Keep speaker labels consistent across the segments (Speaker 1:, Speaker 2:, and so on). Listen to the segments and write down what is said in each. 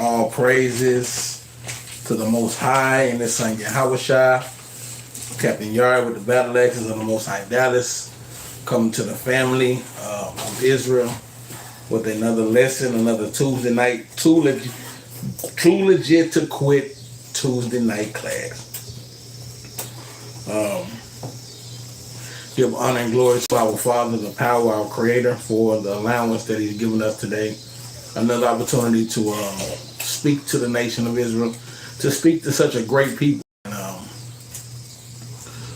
Speaker 1: All praises to the Most High and His Son Yahweh, Captain Yahri with the Battle Axes of the Most High Dallas, coming to the family of Israel with another lesson, another Tuesday night, too legit to quit Tuesday night class. Give honor and glory to our Father, the power, our Creator, for the allowance that He's given us today. Another opportunity to speak to the nation of Israel, to speak to such a great people, and,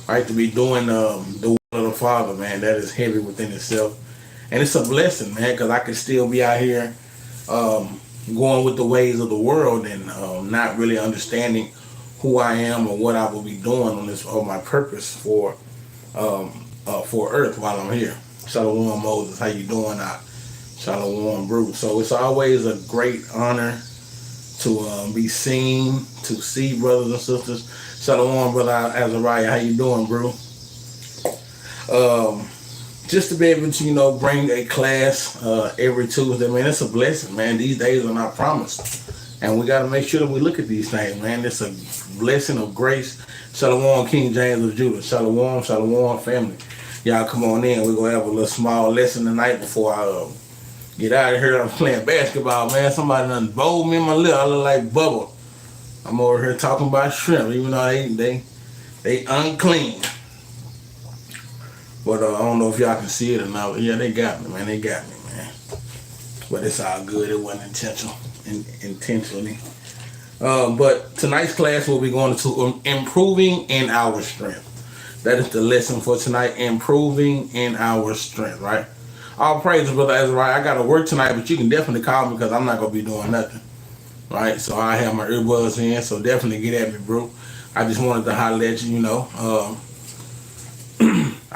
Speaker 1: right, to be doing the will of the Father, man. That is heavy within itself, and it's a blessing, man, because I can still be out here going with the ways of the world and not really understanding who I am or what I will be doing on this, or my purpose for Earth while I'm here. Shalom, Moses. How you doing? Shalom, Bruce. So it's always a great honor to be seen, to see brothers and sisters. Shalom, brother Azariah. How you doing, bro? Just to be able to, bring a class every Tuesday, man, it's a blessing, man. These days are not promised, and we got to make sure that we look at these things, man. It's a blessing of grace. Shalom, King James of Judah. Shalom, shalom, family. Y'all come on in. We're going to have a little small lesson tonight before I get out of here. I'm playing basketball, man. Somebody done bowled me in my lip. I look like Bubble. I'm over here talking about shrimp, even though they unclean. But I don't know if y'all can see it or not. Yeah, they got me, man. They got me, man. But it's all good. It wasn't intentionally. But tonight's class will be going to improving in our strength. That is the lesson for tonight, improving in our strength, right? All praises, brother Azariah. I got to work tonight, but you can definitely call me because I'm not going to be doing nothing, right? So I have my earbuds in, so definitely get at me, bro. I just wanted to holler at you,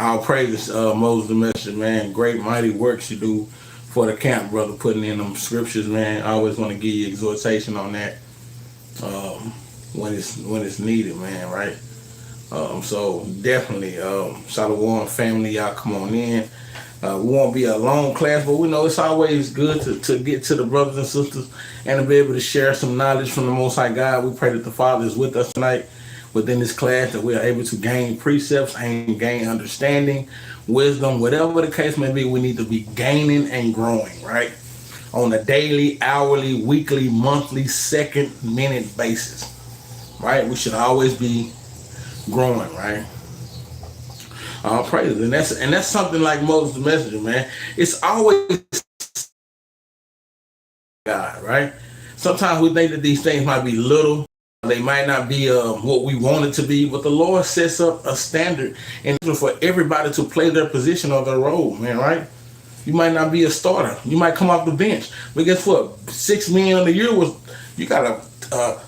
Speaker 1: All praises, Moses the Messenger, man. Great, mighty works you do for the camp, brother, putting in them scriptures, man. I always want to give you exhortation on that when it's needed, man, right? So definitely, Shalom family, y'all come on in. We won't be a long class, but we know it's always good to get to the brothers and sisters and to be able to share some knowledge from the Most High God. We pray that the Father is with us tonight within this class, that we are able to gain precepts and gain understanding, wisdom, whatever the case may be. We need to be gaining and growing, right? On a daily, hourly, weekly, monthly, second, minute basis, right? We should always be growing, right? All praises, and that's something like Moses the Messenger, man. It's always God, right? Sometimes we think that these things might be little, they might not be what we want it to be, but the Lord sets up a standard and for everybody to play their position or their role, man, right? You might not be a starter, you might come off the bench, but guess what? 6 man of the year you got a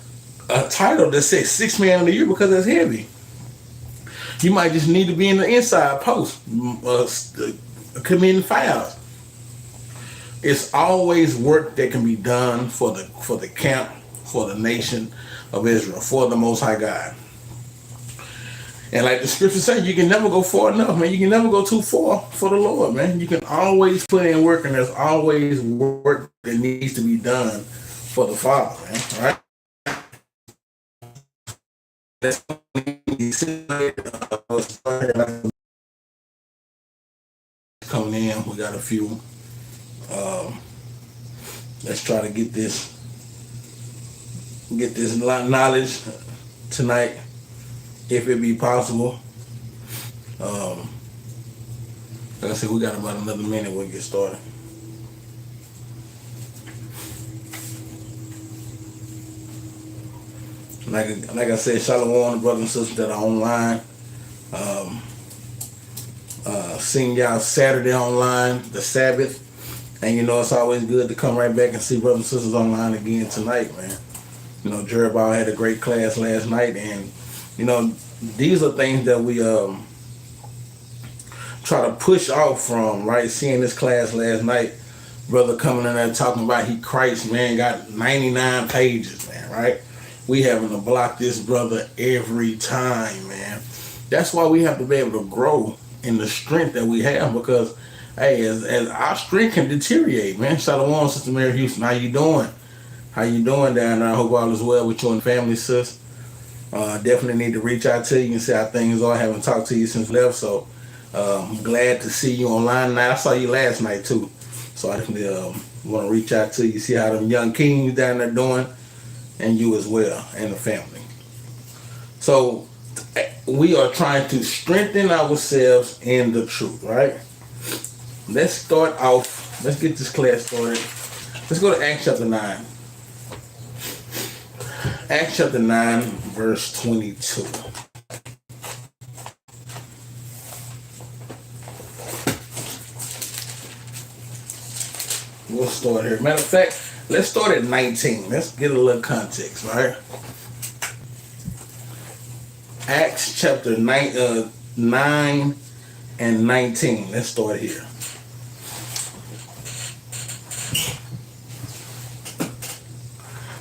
Speaker 1: title that says 6 man of the year because it's heavy. You might just need to be in the inside post, committing fouls. It's always work that can be done for the camp, for the nation of Israel, for the Most High God. And like the scripture says, you can never go far enough, man. You can never go too far for the Lord, man. You can always put in work, and there's always work that needs to be done for the Father, man. All right? That's coming in. We got a few. Let's try to get this knowledge tonight, if it be possible. Like I said, we got about another minute when we get started. Like I said, shalom to brothers and sisters that are online. Seeing y'all Saturday online, the Sabbath. And it's always good to come right back and see brothers and sisters online again tonight, man. Jerubbaal had a great class last night, and these are things that we try to push off from, right? Seeing this class last night, brother coming in there talking about Christ, man, got 99 pages, man, right? We having to block this brother every time, man. That's why we have to be able to grow in the strength that we have, because hey, as our strength can deteriorate, man. Shalom, Sister Mary Houston, how you doing? How you doing down there? I hope all is well with you and family, sis. Definitely need to reach out to you and see how things are. I haven't talked to you since left, so I'm glad to see you online now. I saw you last night too, so I definitely want to reach out to you, see how them young kings down there doing, and you as well, and the family. So we are trying to strengthen ourselves in the truth, right? Let's start off. Let's get this class started. Let's go to Acts chapter 9. Acts chapter 9, verse 22. We'll start here. Matter of fact, let's start at 19. Let's get a little context, right? Acts chapter 9 and 19. Let's start here.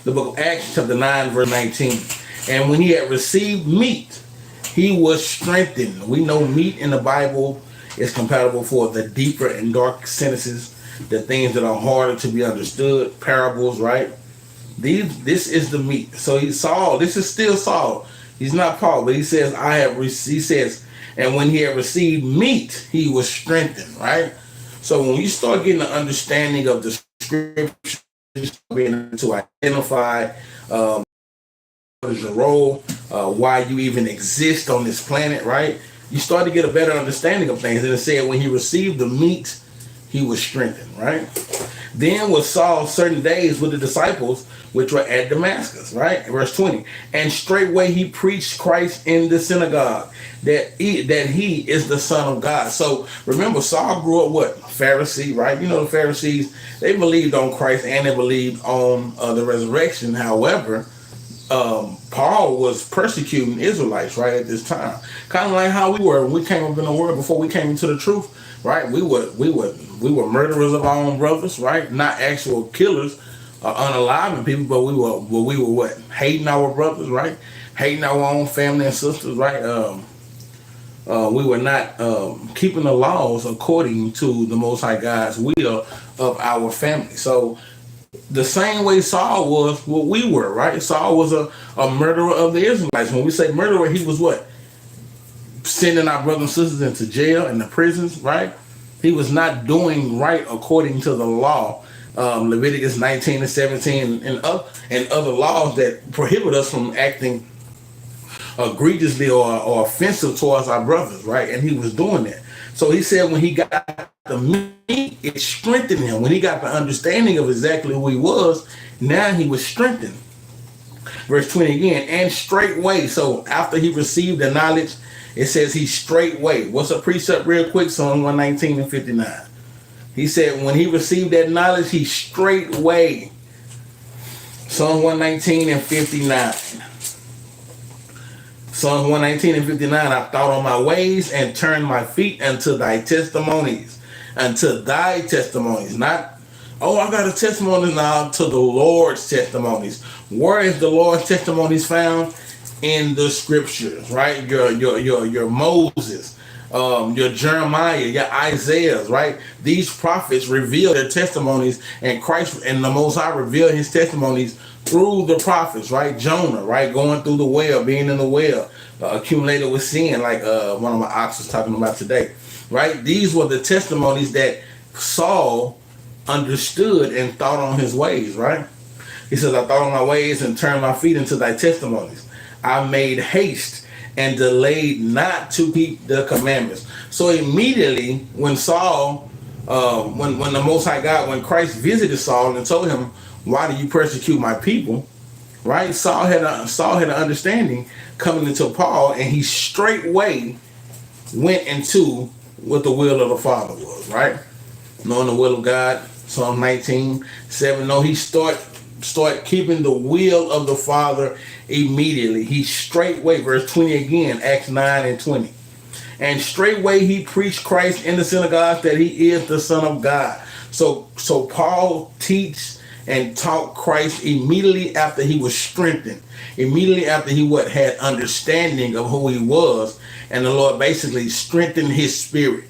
Speaker 1: The book of Acts chapter 9 verse 19. And when he had received meat, he was strengthened. We know meat in the Bible is compatible for the deeper and dark sentences, the things that are harder to be understood, parables, right? This is the meat. So he's Saul. This is still Saul. He's not Paul, but he says, he says, and when he had received meat, he was strengthened, right? So when you start getting an understanding of the scripture, being able to identify what is your role, why you even exist on this planet, right? You start to get a better understanding of things. And it said when he received the meat, he was strengthened, right? Then was Saul certain days with the disciples which were at Damascus, right? Verse 20. And straightway he preached Christ in the synagogue, that he is the Son of God. So remember, Saul grew up what? Pharisee, right? You know, the Pharisees, they believed on Christ and they believed on the resurrection. However, Paul was persecuting Israelites right at this time, kind of like how we were when we came up in the world before we came into the truth, right? We were murderers of our own brothers, right? Not actual killers or unaliving people, but we were what? Hating our brothers, right? Hating our own family and sisters, right? We were not keeping the laws according to the Most High God's will of our family. So the same way Saul was what we were, right? Saul was a murderer of the Israelites. When we say murderer, he was what? Sending our brothers and sisters into jail and the prisons, right? He was not doing right according to the law. Leviticus 19 and 17 and other laws that prohibit us from acting egregiously or offensive towards our brothers, right? And he was doing that. So he said when he got the meat, it strengthened him. When he got the understanding of exactly who he was, now he was strengthened. Verse 20 again, and straightway. So after he received the knowledge, it says he straightway. What's a precept real quick? Psalm 119 and 59. He said when he received that knowledge, he straightway. Psalm 119 and 59. Psalm 119 and 59, I thought on my ways and turned my feet unto thy testimonies. Unto thy testimonies. Not, oh, I got a testimony now, to the Lord's testimonies. Where is the Lord's testimonies found? In the scriptures, right? Your Moses, your Jeremiah, your Isaiahs, right? These prophets reveal their testimonies, and Christ and the Most High revealed his testimonies through the prophets, right? Jonah, right? Going through the well, being in the well, accumulated with sin, like one of my ox was talking about today, right? These were the testimonies that Saul understood and thought on his ways, right? He says, I thought on my ways and turned my feet into thy testimonies. I made haste and delayed not to keep the commandments. So immediately when Saul, when the Most High God, when Christ visited Saul and told him, why do you persecute my people? Right? Saul had an understanding coming into Paul, and he straightway went into what the will of the Father was, right? Knowing the will of God, Psalm 19:7. No, he start keeping the will of the Father immediately. He straightway, verse 20 again, Acts 9 and 20. And straightway he preached Christ in the synagogues that he is the Son of God. So Paul teach and taught Christ immediately after he was strengthened, immediately after he had understanding of who he was, and the Lord basically strengthened his spirit.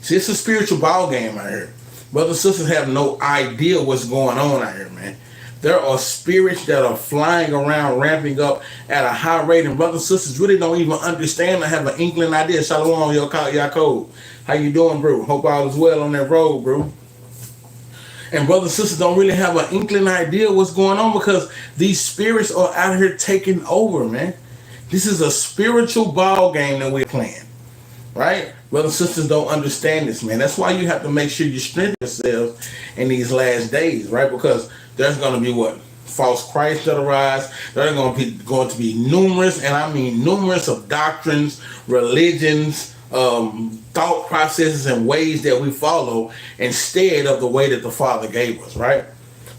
Speaker 1: See, it's a spiritual ball game out here. Brothers and sisters have no idea what's going on out here, man. There are spirits that are flying around, ramping up at a high rate, and brothers and sisters really don't even understand or have an inkling idea. Shalom, Yaakov. How you doing, bro? Hope all is well on that road, bro. And brothers and sisters don't really have an inkling idea what's going on because these spirits are out here taking over, man. This is a spiritual ball game that we're playing, right? Brothers and sisters don't understand this, man. That's why you have to make sure you strengthen yourselves in these last days, right? Because there's going to be what? False Christs that arise. There are going to be numerous, and I mean numerous of doctrines, religions, thought processes, and ways that we follow instead of the way that the Father gave us, right?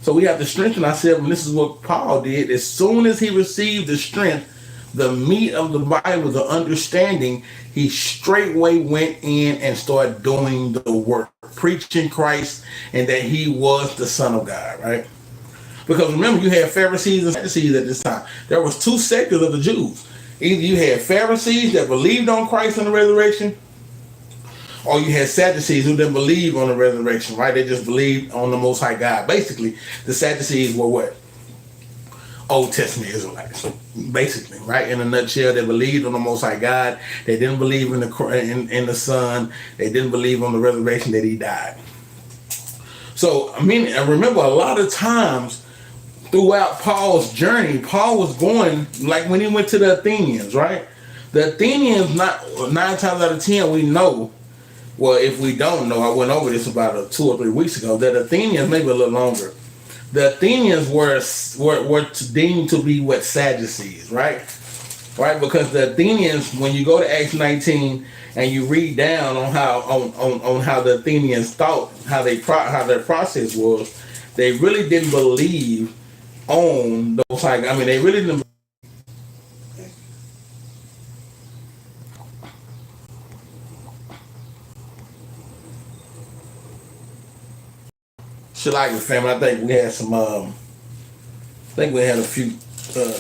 Speaker 1: So we have to strengthen ourselves, and this is what Paul did. As soon as he received the strength, the meat of the Bible, the understanding, he straightway went in and started doing the work, preaching Christ and that he was the Son of God, right? Because remember, you had Pharisees and Sadducees at this time. There was two sectors of the Jews. Either you had Pharisees that believed on Christ and the resurrection, or you had Sadducees who didn't believe on the resurrection, right? They just believed on the Most High God. Basically, the Sadducees were what? Old Testament Israelites, basically, right? In a nutshell, they believed on the Most High God. They didn't believe in the Son. They didn't believe on the resurrection that he died. So, I mean, I remember a lot of times throughout Paul's journey, Paul was going, like when he went to the Athenians, right? The Athenians, 9 times out of 10, we know, well, if we don't know, I went over this about 2 or 3 weeks ago, that Athenians, maybe a little longer, the Athenians were deemed to be what? Sadducees, right? Right? Because the Athenians, when you go to Acts 19 and you read down on how on how the Athenians thought, how their process was, they really didn't believe on those. Like, I mean, they really didn't. Shalaga family, I think we had some. I think we had a few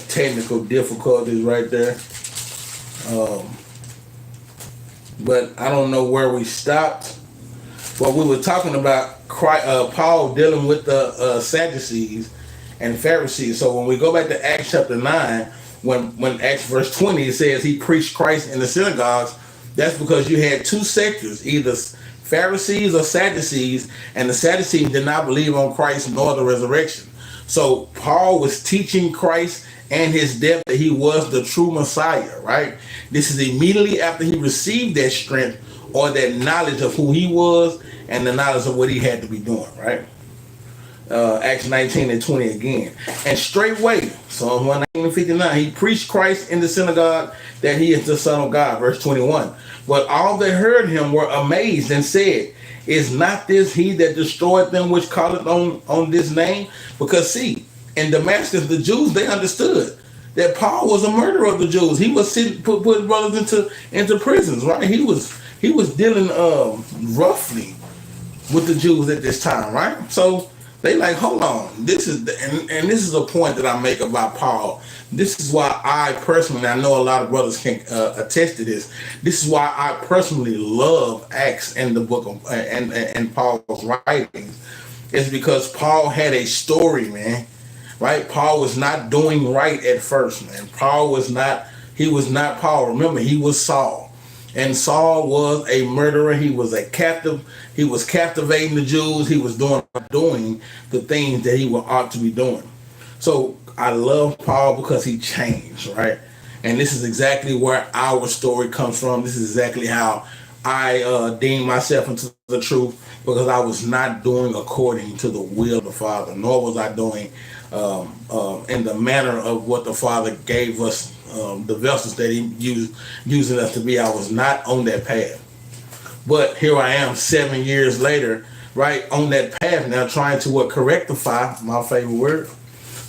Speaker 1: technical difficulties right there. But I don't know where we stopped. But we were talking about Paul dealing with the Sadducees and Pharisees. So when we go back to Acts chapter 9, when Acts verse 20, it says he preached Christ in the synagogues, that's because you had two sectors, either Pharisees or Sadducees, and the Sadducees did not believe on Christ nor the resurrection. So Paul was teaching Christ and his death that he was the true Messiah, right? This is immediately after he received that strength or that knowledge of who he was and the knowledge of what he had to be doing, right? Acts 19 and 20 again. And straightway, Psalm 119:59, he preached Christ in the synagogue that he is the Son of God, verse 21. But all that heard him were amazed and said, is not this he that destroyed them which calleth on this name? Because see, in Damascus, the Jews, they understood that Paul was a murderer of the Jews. He was putting brothers into prisons, right? He was dealing roughly with the Jews at this time, right? So they like, hold on, this is and this is a point that I make about Paul. This is why I personally, I know a lot of brothers can attest to this. This is why I personally love Acts and the book of, and Paul's writings. It's because Paul had a story, man. Right? Paul was not doing right at first, man. He was not Paul. Remember, he was Saul. And Saul was a murderer. He was a captive. He was captivating the Jews. He was doing the things that he ought to be doing. So I love Paul because he changed, right? And this is exactly where our story comes from. This is exactly how I deemed myself into the truth, because I was not doing according to the will of the Father, nor was I doing in the manner of what the Father gave us, the vessels that he using us to be. I was not on that path. But here I am 7 years later, right, on that path now, trying to correctify, my favorite word,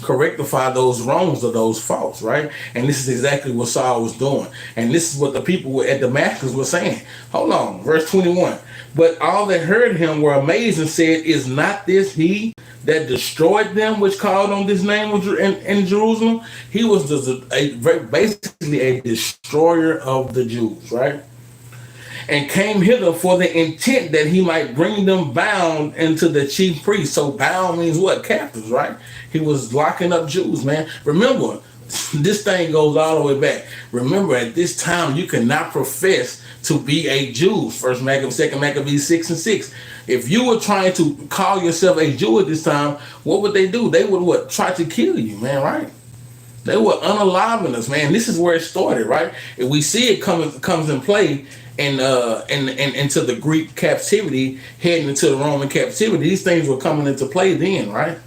Speaker 1: correctify those wrongs or those faults, right? And this is exactly what Saul was doing. And this is what the people at Damascus were saying. Hold on, verse 21. But all that heard him were amazed and said, is not this he that destroyed them which called on this name in Jerusalem? He was basically a destroyer of the Jews, right? and came hither for the intent that he might bring them bound into the chief priest. So bound means what? Captives, right? He was locking up Jews, man. Remember, this thing goes all the way back. Remember, at this time, you cannot profess to be a Jew. First Maccabees, Second Maccabees 6:6. If you were trying to call yourself a Jew at this time, what would they do? They would what? Try to kill you, man, right? They were unaliving us, man. This is where it started, right? If we see it comes in play and into the Greek captivity, heading into the Roman captivity. These things were coming into play then, right?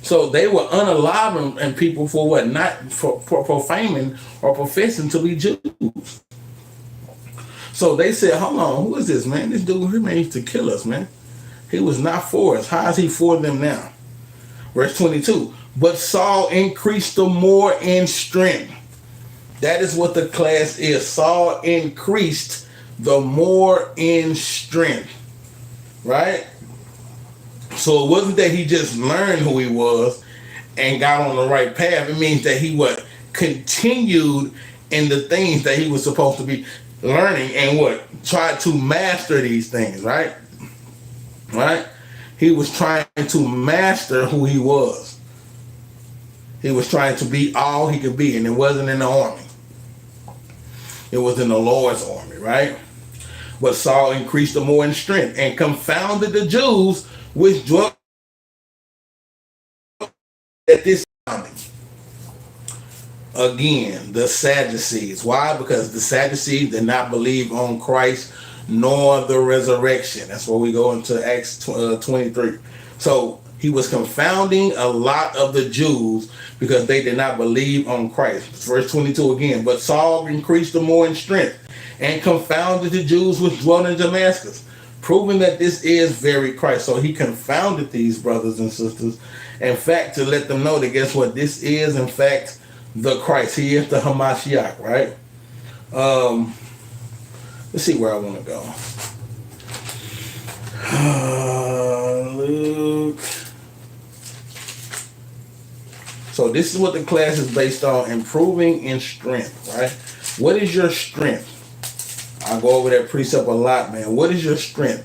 Speaker 1: So they were unaliving and people for what? Not for profaning or professing to be Jews. So they said, hold on, who is this, man? This dude here, man, used to kill us, man. He was not for us. How is he for them now? Verse 22. But Saul increased the more in strength. That is what the class is. Saul increased the more in strength. Right? So it wasn't that he just learned who he was and got on the right path. It means that he what? Continued in the things that he was supposed to be learning and what? Tried to master these things, right? Right? He was trying to master who he was. He was trying to be all he could be, and it wasn't in the army. It was in the Lord's army, right? But Saul increased the more in strength and confounded the Jews which dwelt at this time. Again, the Sadducees. Why? Because the Sadducees did not believe on Christ nor the resurrection. That's where we go into Acts 23. So he was confounding a lot of the Jews because they did not believe on Christ. Verse 22 again. But Saul increased the more in strength and confounded the Jews which dwelt in Damascus, proving that this is very Christ. So he confounded these brothers and sisters. In fact, to let them know that guess what? This is, in fact, the Christ. He is the Hamashiach, right? Let's see where I want to go. Luke. So this is what the class is based on, improving in strength, right? What is your strength? I go over that precept a lot, man. What is your strength?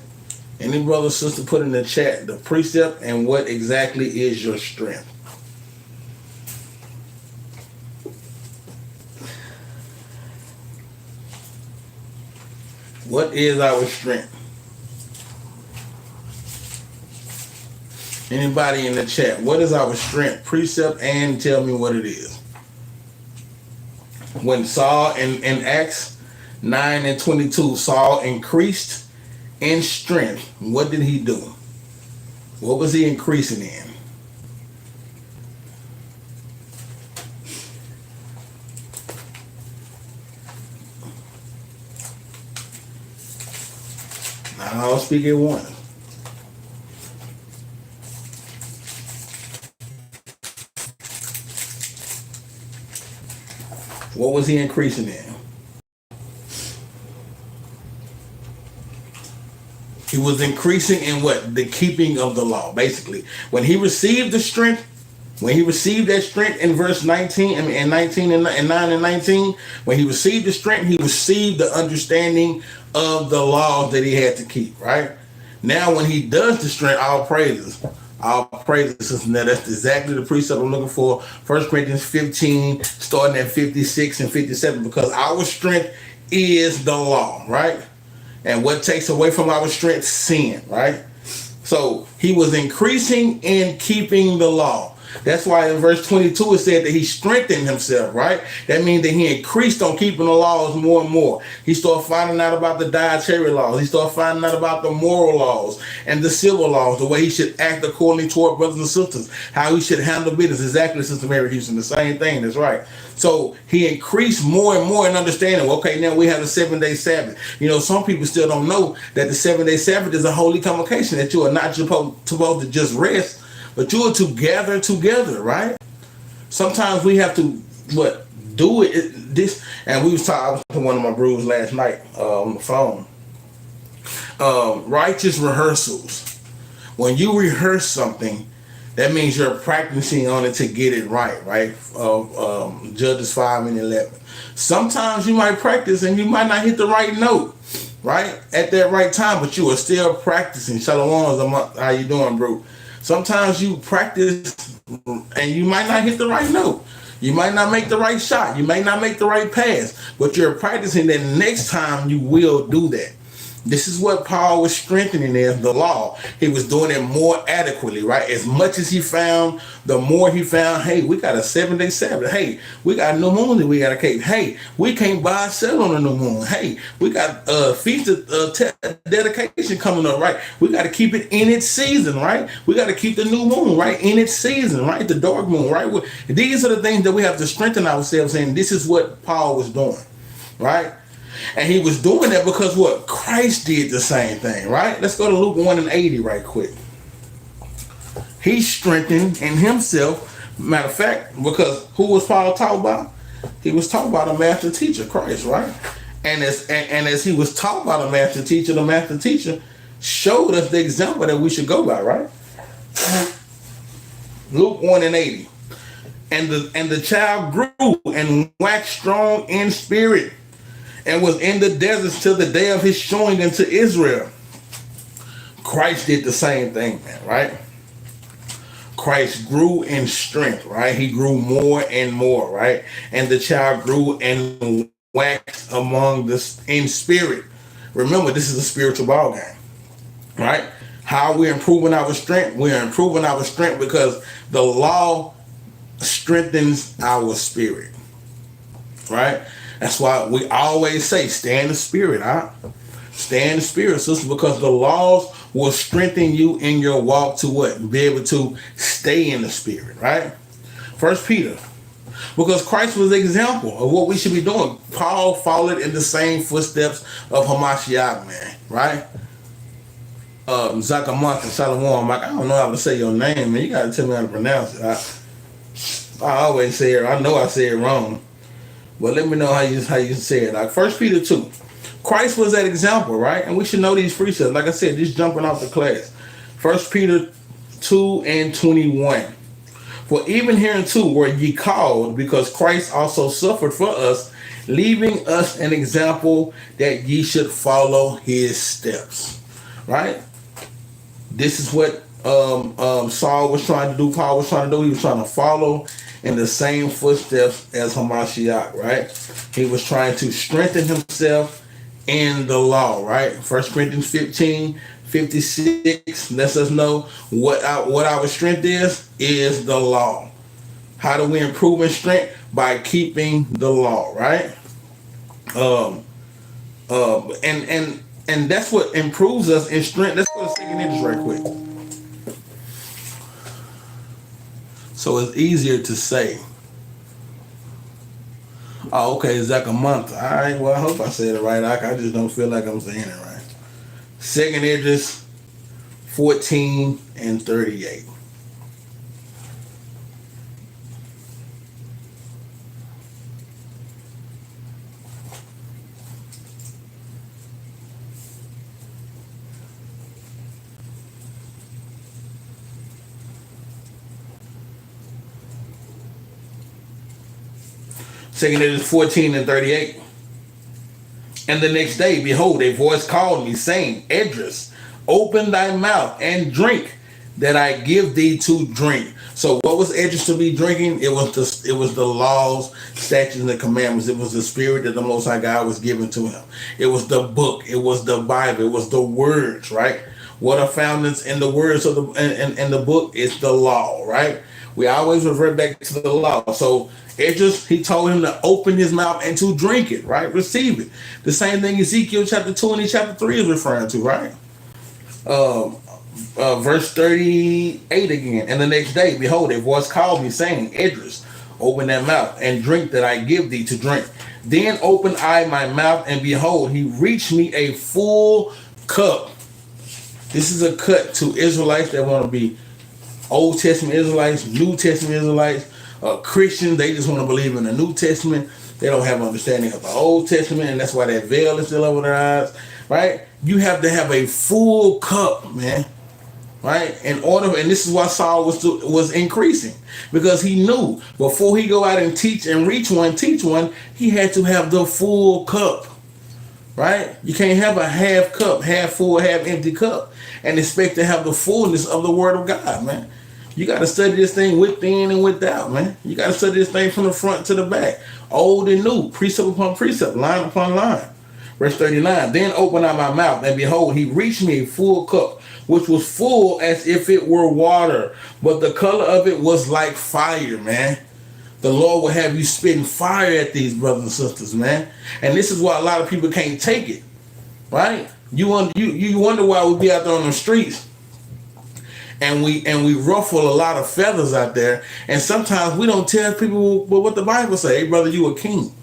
Speaker 1: Any brother or sister put in the chat the precept and what exactly is your strength? What is our strength? Anybody in the chat, what is our strength? Precept and tell me what it is. When Saul in Acts 9 and 22, Saul increased in strength. What did he do? What was he increasing in? Now I'll speak at once. What was he increasing in? He was increasing in what? The keeping of the law, basically. When he received the strength, when he received that strength in verse 19, and 19 and 9 and 19, when he received the strength, he received the understanding of the laws that he had to keep, right? Now when he does the strength, all praises. All praises. Now that's exactly the precept I'm looking for. 1 Corinthians 15, starting at 56 and 57, because our strength is the law, right? And what takes away from our strength? Sin, right? So he was increasing in keeping the law. That's why in verse 22 it said that he strengthened himself, right? That means that he increased on keeping the laws more and more. He started finding out about the dietary laws. He started finding out about the moral laws and the civil laws, the way he should act according to our brothers and sisters, how he should handle business. Exactly, Sister Mary Houston, the same thing. That's right. So he increased more and more in understanding. Okay, now we have the 7-day Sabbath. You know, some people still don't know that the 7-day Sabbath is a holy convocation, that you are not supposed to just rest, but you are to gather together, right? Sometimes we have to do this. And we was talking. I was talking to one of my bros last night on the phone. Righteous rehearsals. When you rehearse something, That means you're practicing on it to get it right, right? Judges 5 and 11. Sometimes you might practice and you might not hit the right note, right? At that right time, but you are still practicing. Shalom, how you doing, bro? Sometimes you practice and you might not hit the right note. You might not make the right shot. You may not make the right pass, but you're practicing that next time you will do that. This is what Paul was strengthening as the law. He was doing it more adequately, right? As much as he found, the more he found, hey, we got a 7-day Sabbath. Hey, we got a new moon that we got to keep. Hey, we can't buy and sell on a new moon. Hey, we got a feast of dedication coming up, right? We got to keep it in its season, right? We got to keep the new moon, right? In its season, right? The dark moon, right? These are the things that we have to strengthen ourselves in. This is what Paul was doing, right? And he was doing that because what? Christ did the same thing, right? Let's go to Luke 1 and 80 right quick. He strengthened in himself. Matter of fact, because who was Paul talking about? He was talking about a master teacher, Christ, right? And as he was taught by the master teacher, showed us the example that we should go by, right? Luke 1 and 80. And the child grew and waxed strong in spirit, and was in the deserts till the day of his showing into Israel. Christ did the same thing, man, right? Christ grew in strength, right? He grew more and more, right? And the child grew and waxed among us in spirit. Remember, this is a spiritual ball game, right? How are we improving our strength? We're improving our strength because the law strengthens our spirit, right? That's why we always say, stay in the spirit, huh? Stay in the spirit, sister, because the laws will strengthen you in your walk to what? Be able to stay in the spirit, right? First Peter, because Christ was the example of what we should be doing. Paul followed in the same footsteps of Hamashiach, man, right? Zakamanta Shalom. I don't know how to say your name, man. You got to tell me how to pronounce it. I always say it. I know I say it wrong. But let me know how you say it. Like 1 Peter 2. Christ was that example, right? And we should know these precepts. Like I said, just jumping off the class. 1 Peter 2 and 21. For even hereunto were ye called, because Christ also suffered for us, leaving us an example that ye should follow his steps. Right? This is what Saul was trying to do, Paul was trying to do. He was trying to follow in the same footsteps as Hamashiach, right? He was trying to strengthen himself in the law, right? 1 Corinthians 15:56 lets us know what our strength is the law. How do we improve in strength? By keeping the law, right? And that's what improves us in strength. Let's go to 2 Edges right quick. So it's easier to say. Oh, okay, it's like a month. All right, well, I hope I said it right. I just don't feel like I'm saying it right. 2 Edges 14 and 38. Second Edges 14 and 38. And the next day, behold, a voice called me, saying, Edris, open thy mouth and drink, that I give thee to drink. So what was Edris to be drinking? It was the laws, statutes, and commandments. It was the spirit that the Most High God was giving to him. It was the book. It was the Bible. It was the words, right? What are found in the words of the book is the law, right? We always revert back to the law. So he told him to open his mouth and to drink it, right? Receive it. The same thing Ezekiel chapter 2 and chapter 3 is referring to, right? Verse 38 again. And the next day, behold, a voice called me, saying, Edris, open that mouth and drink, that I give thee to drink. Then opened I my mouth, and behold, he reached me a full cup. This is a cut to Israelites that want to be Old Testament Israelites, New Testament Israelites, Christians. They just want to believe in the New Testament. They don't have understanding of the Old Testament, and that's why that veil is still over their eyes, right? You have to have a full cup, man. right? And this is why Saul was increasing, because he knew before he go out and teach and teach one, he had to have the full cup, right? You can't have a half cup, half full, half empty cup, and expect to have the fullness of the Word of God, man. You got to study this thing within and without, man. You got to study this thing from the front to the back, old and new, precept upon precept, line upon line. Verse 39, then opened I my mouth, and behold, he reached me a full cup, which was full as if it were water, but the color of it was like fire, man. The Lord will have you spitting fire at these brothers and sisters, man. And this is why a lot of people can't take it, right? You wonder why we be out there on the streets and we ruffle a lot of feathers out there, and sometimes we don't tell people what the Bible say. Hey, brother, you a king.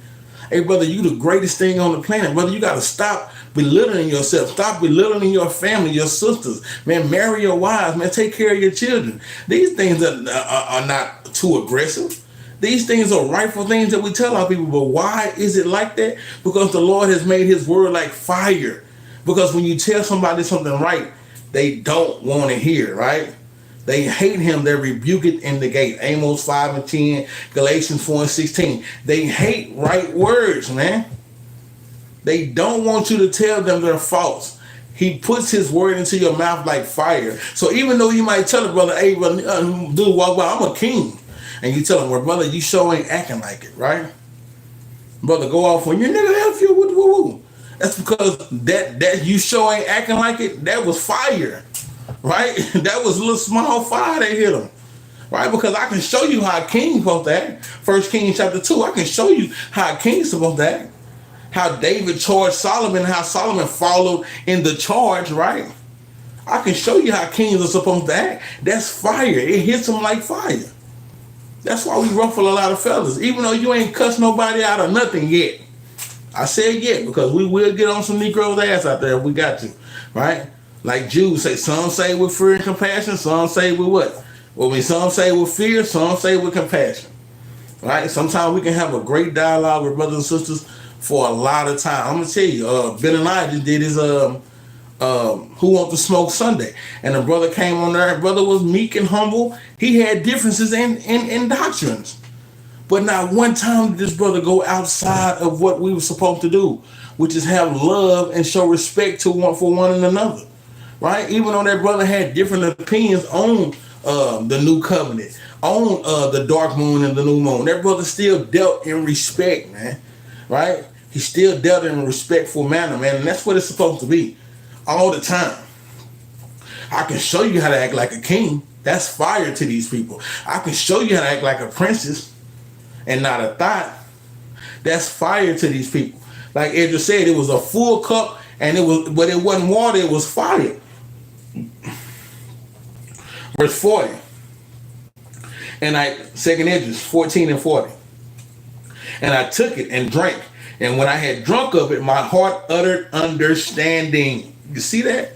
Speaker 1: Hey, brother, you the greatest thing on the planet. Brother, you got to stop belittling yourself. Stop belittling your family, your sisters. Man, marry your wives. Man, take care of your children. These things are not too aggressive. These things are rightful things that we tell our people. But why is it like that? Because the Lord has made his word like fire. Because when you tell somebody something right, they don't want to hear, right? They hate him, they rebuke it in the gate. Amos 5 and 10, Galatians 4 and 16. They hate right words, man. They don't want you to tell them they're false. He puts his word into your mouth like fire. So even though you might tell a brother, hey, brother, dude, walk by, I'm a king. And you tell him, well, brother, you sure ain't acting like it, right? Brother, go off on your nigga, help you, woo, woo, woo. That's because that you sure ain't acting like it, that was fire. Right? That was a little small fire that hit him. Right? Because I can show you how a king's supposed to act. 1 Kings chapter 2, I can show you how a king's supposed to act. How David charged Solomon, how Solomon followed in the charge, right? I can show you how kings are supposed to act. That's fire. It hits them like fire. That's why we ruffle a lot of feathers. Even though you ain't cussed nobody out of nothing yet. I said yet, because we will get on some Negroes' ass out there if we got to. Right? Like Jews say, some say with fear and compassion, some say with what? Well, some say with fear, some say with compassion. Right? Sometimes we can have a great dialogue with brothers and sisters for a lot of time. I'm gonna tell you, Benaniyah just did his Who Want to Smoke Sunday, and the brother came on there. Brother was meek and humble. He had differences in doctrines, but not one time did this brother go outside of what we were supposed to do, which is have love and show respect to one another. Right? Even though that brother had different opinions on the new covenant, on the dark moon and the new moon, that brother still dealt in respect, man. Right? He still dealt in a respectful manner, man. And that's what it's supposed to be all the time. I can show you how to act like a king. That's fire to these people. I can show you how to act like a princess and not a thought. That's fire to these people. Like Edra said, it was a full cup, and but it wasn't water, it was fire. Verse 40. And second Esdras 14 and 40. And I took it and drank. And when I had drunk of it, my heart uttered understanding. You see that?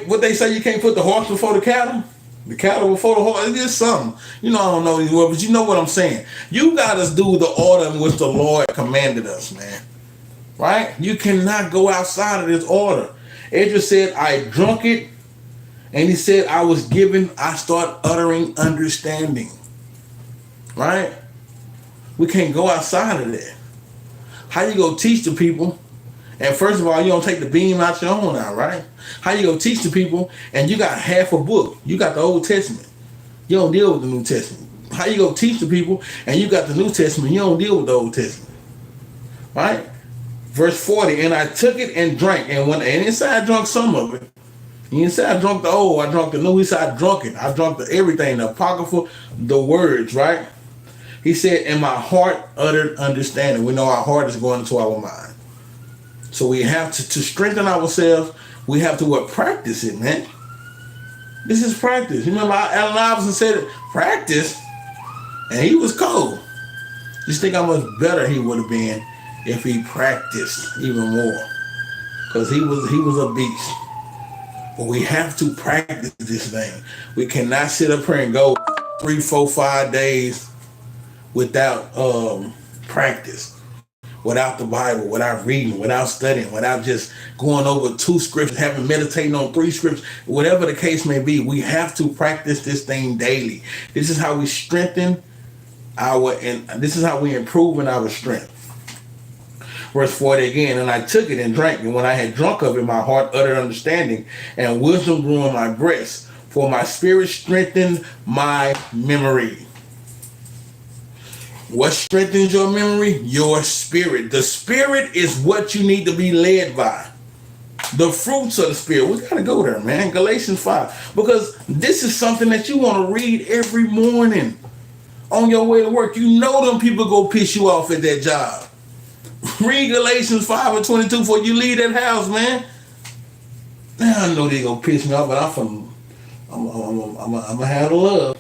Speaker 1: What they say, you can't put the horse before the cattle? The cattle before the horse? It is something. You know, I don't know these words, but you know what I'm saying. You got to do the order in which the Lord commanded us, man. Right? You cannot go outside of this order. It just said, I drunk it. And he said, I start uttering understanding. Right? We can't go outside of that. How you go teach the people? And first of all, you don't take the beam out your own eye, right? How you go teach the people and you got half a book? You got the Old Testament. You don't deal with the New Testament. How you go teach the people and you got the New Testament? You don't deal with the Old Testament. Right? Verse 40, and I took it and drank. And inside I drank some of it. He said, I drunk the old, I drunk the new. He said, I drunk it. I drunk everything, the apocryphal, the words, right? He said, and my heart uttered understanding. We know our heart is going into our mind. So we have to strengthen ourselves. We have to practice it, man. This is practice. You remember Allen Iverson said it, practice, and he was cold. Just think how much better he would have been if he practiced even more. Because he was a beast. But we have to practice this thing. We cannot sit up here and go 3, 4, 5 days without practice. without the Bible, without reading, without studying, without just going over 2 scriptures, having meditating on 3 scriptures, whatever the case may be. We have to practice this thing daily. This is how we strengthen and this is how we improve in our strength. Verse 40 again, and I took it and drank, and when I had drunk of it, my heart uttered understanding, and wisdom grew in my breast, for my spirit strengthened my memory. What strengthens your memory? Your spirit. The spirit is what you need to be led by. The fruits of the spirit. We got to go there, man. Galatians 5. Because this is something that you want to read every morning on your way to work. You know them people go piss you off at that job. Read Galatians 5 and 22 before you leave that house, man. Now I know they gonna piss me off, but I'm gonna have the love,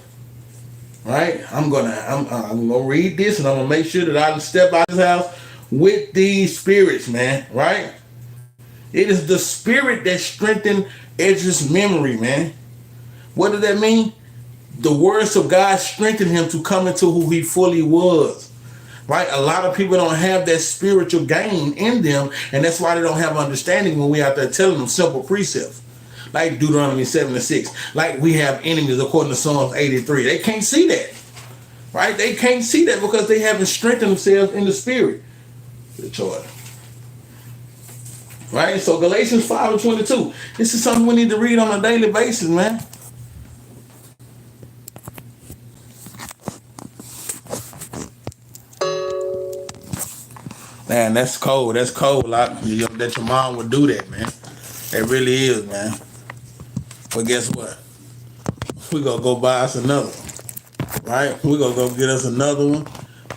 Speaker 1: right? I'm gonna read this, and I'm gonna make sure that I step out of this house with these spirits, man. Right? It is the spirit that strengthened Ezra's memory, man. What does that mean? The words of God strengthened him to come into who he fully was. Right? A lot of people don't have that spiritual gain in them, and that's why they don't have understanding when we out there telling them simple precepts. Like Deuteronomy 7:6. Like we have enemies according to Psalms 83. They can't see that. Right? They can't see that because they haven't strengthened themselves in the spirit. Good choice. Right? So Galatians 5 and 22. This is something we need to read on a daily basis, man. Man, that's cold. That's cold. That your mom would do that, man. It really is, man. But guess what? We gonna go buy us another one, right? We gonna go get us another one.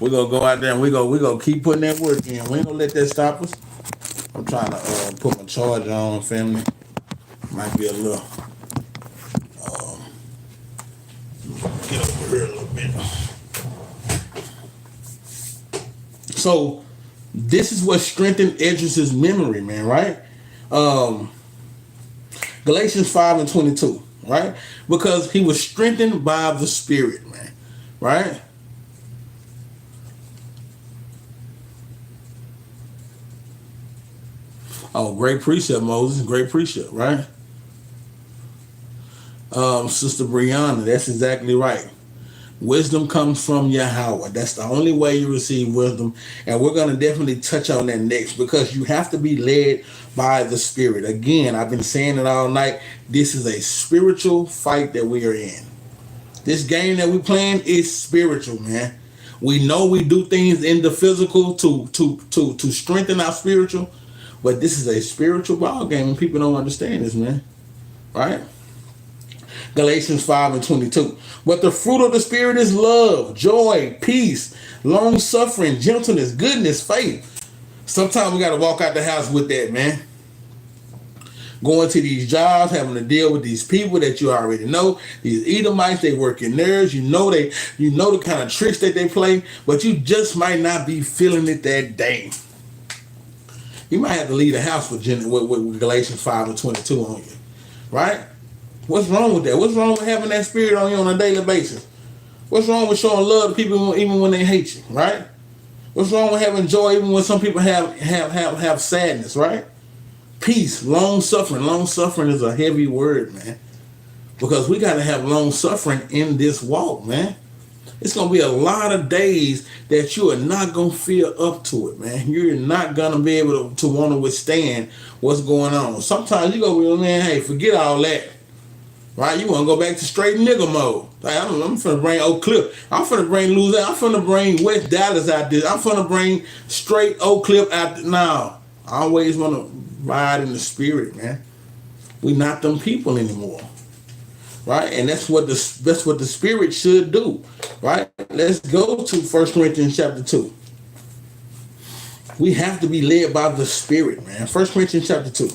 Speaker 1: We gonna go out there and we gonna keep putting that work in. We ain't gonna let that stop us. I'm trying to put my charger on, family. Might be a little. Get over here a little bit. So. This is what strengthened Ezra's memory, man, right? Galatians 5 and 22, right? Because he was strengthened by the Spirit, man, right? Oh, great precept, Moses. Great precept, right? Sister Brianna, that's exactly right. Wisdom comes from Yahweh. That's the only way you receive wisdom. And we're going to definitely touch on that next because you have to be led by the Spirit. Again, I've been saying it all night. This is a spiritual fight that we are in. This game that we're playing is spiritual, man. We know we do things in the physical to strengthen our spiritual, but this is a spiritual ball game and people don't understand this, man. Right? Galatians 5 and 22. But the fruit of the Spirit is love, joy, peace, long-suffering, gentleness, goodness, faith. Sometimes we got to walk out the house with that, man. Going to these jobs, having to deal with these people that you already know. These Edomites, they work in nerves. You know the kind of tricks that they play, but you just might not be feeling it that day. You might have to leave the house with Galatians 5 and 22 on you, right? What's wrong with that? What's wrong with having that spirit on you on a daily basis? What's wrong with showing love to people even when they hate you, right? What's wrong with having joy even when some people have sadness, right? Peace, long suffering. Long suffering is a heavy word, man. Because we got to have long suffering in this walk, man. It's going to be a lot of days that you are not going to feel up to it, man. You're not going to be able to want to withstand what's going on. Sometimes you're going to be, man, hey, forget all that. Right? You want to go back to straight nigga mode. Like, I'm finna bring Oak Cliff. I'm finna bring Louisiana. I'm finna bring West Dallas out there. I'm finna bring straight Oak Cliff out there. Now, I always want to ride in the spirit, man. We not them people anymore. Right? And that's what the spirit should do. Right? Let's go to 1 Corinthians chapter 2. We have to be led by the spirit, man. 1 Corinthians chapter 2.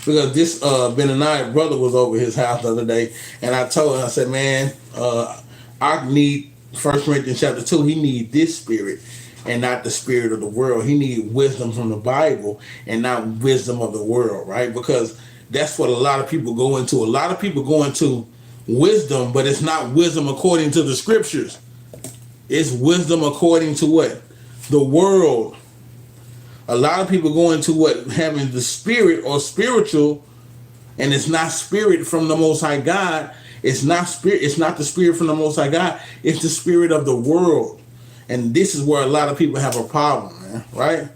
Speaker 1: Because this Benaniyah brother was over his house the other day, and I told him, I said, man, I need 1 Corinthians chapter 2. He need this spirit and not the spirit of the world. He need wisdom from the Bible and not wisdom of the world, right? Because that's what a lot of people go into. A lot of people go into wisdom, but it's not wisdom according to the scriptures. It's wisdom according to what? The world. A lot of people go into what? Having the spirit or spiritual, and it's not spirit from the Most High God. It's not spirit. It's not the spirit from the Most High God. It's the spirit of the world. And this is where a lot of people have a problem, man, right?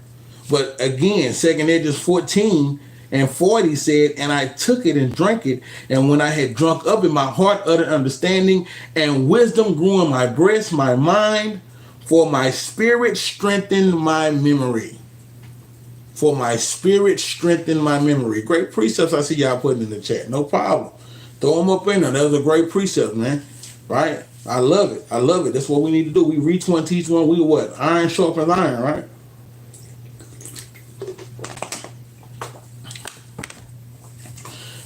Speaker 1: But again, 2 Edges 14:40 said, and I took it and drank it, and when I had drunk up in my heart uttered understanding, and wisdom grew in my breast, my mind, for my spirit strengthened my memory. For my spirit strengthened my memory. Great precepts I see y'all putting in the chat. No problem. Throw them up in there. That was a great precept, man. Right? I love it. I love it. That's what we need to do. We reach one, teach one. We what? Iron sharpens iron, right?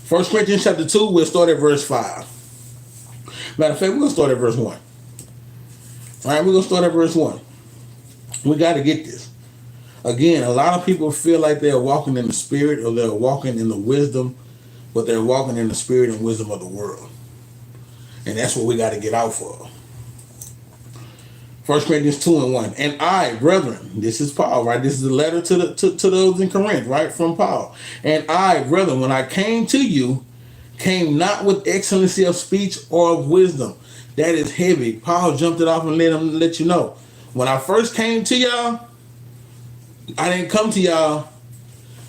Speaker 1: First Corinthians chapter 2, we'll start at verse 5. Matter of fact, we're going to start at verse 1. All right, we're going to start at verse 1. We got to get this. Again, a lot of people feel like they're walking in the spirit or they're walking in the wisdom, but they're walking in the spirit and wisdom of the world. And that's what we got to get out for. 1 Corinthians 2:1. And I, brethren, this is Paul, right? This is a letter to those in Corinth, right? From Paul. And I, brethren, when I came to you, came not with excellency of speech or of wisdom. That is heavy. Paul jumped it off and let you know. When I first came to y'all, I didn't come to y'all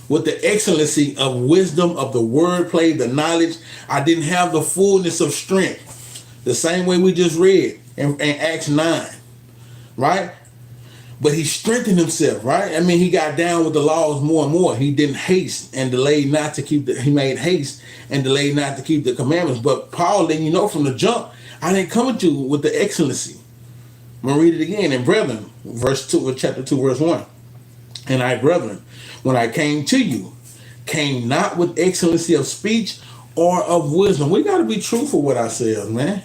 Speaker 1: with the excellency of wisdom, of the wordplay, the knowledge. I didn't have the fullness of strength. The same way we just read in Acts 9, right? But he strengthened himself, right? I mean, he got down with the laws more and more. He didn't haste and delayed not to keep he made haste and delayed not to keep the commandments. But Paul letting you know from the jump, I didn't come at you with the excellency. I'm going to read it again. And brethren, verse 2, chapter 2, verse 1. And I, brethren, when I came to you, came not with excellency of speech or of wisdom. We got to be truthful with ourselves, man.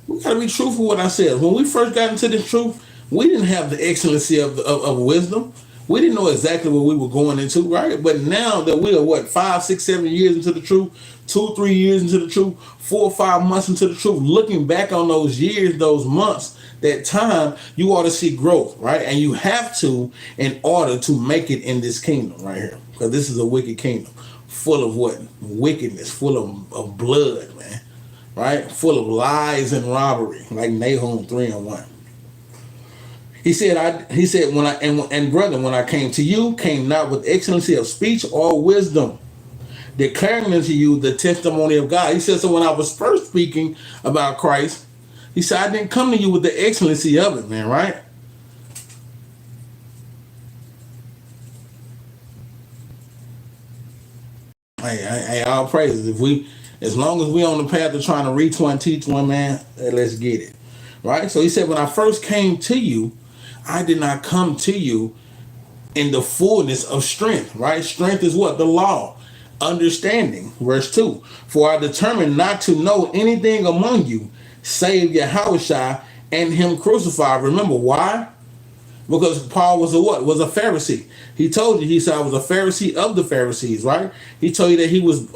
Speaker 1: We got to be truthful with ourselves. When we first got into this truth, we didn't have the excellency of wisdom. We didn't know exactly what we were going into, right? But now that we are, 5, 6, 7 years into the truth, 2, 3 years into the truth, 4 or 5 months into the truth, looking back on those years, those months, that time, you ought to see growth, right? And you have to in order to make it in this kingdom right here. Because this is a wicked kingdom. Full of what? Wickedness. Full of blood, man. Right? Full of lies and robbery. Like Nahum 3:1. He said, when I brethren, when I came to you, came not with excellency of speech or wisdom, declaring unto you the testimony of God. He said, so when I was first speaking about Christ, he said, I didn't come to you with the excellency of it, man, right? Hey, all praises. As long as we on the path of trying to reach one, teach one, man, let's get it. Right? So he said, when I first came to you, I did not come to you in the fullness of strength, right? Strength is what? The law. Understanding. Verse 2. For I determined not to know anything among you save Yahushua and him crucified. Remember why? Because Paul was a what? Was a Pharisee. He told you, he said, I was a Pharisee of the Pharisees, right? He told you that he was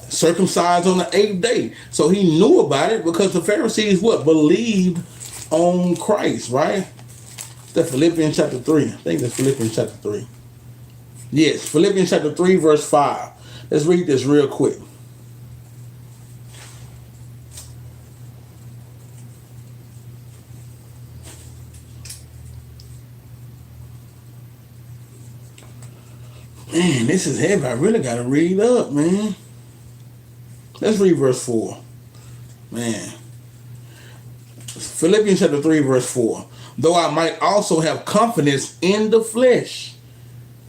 Speaker 1: circumcised on the 8th day. So he knew about it because the Pharisees what? Believed on Christ, right? That's Philippians chapter 3. I think that's Philippians chapter 3. Yes, Philippians chapter 3, verse 5. Let's read this real quick. Man, this is heavy. I really got to read up, man. Let's read verse 4. Man. Philippians chapter 3, verse 4. Though I might also have confidence in the flesh.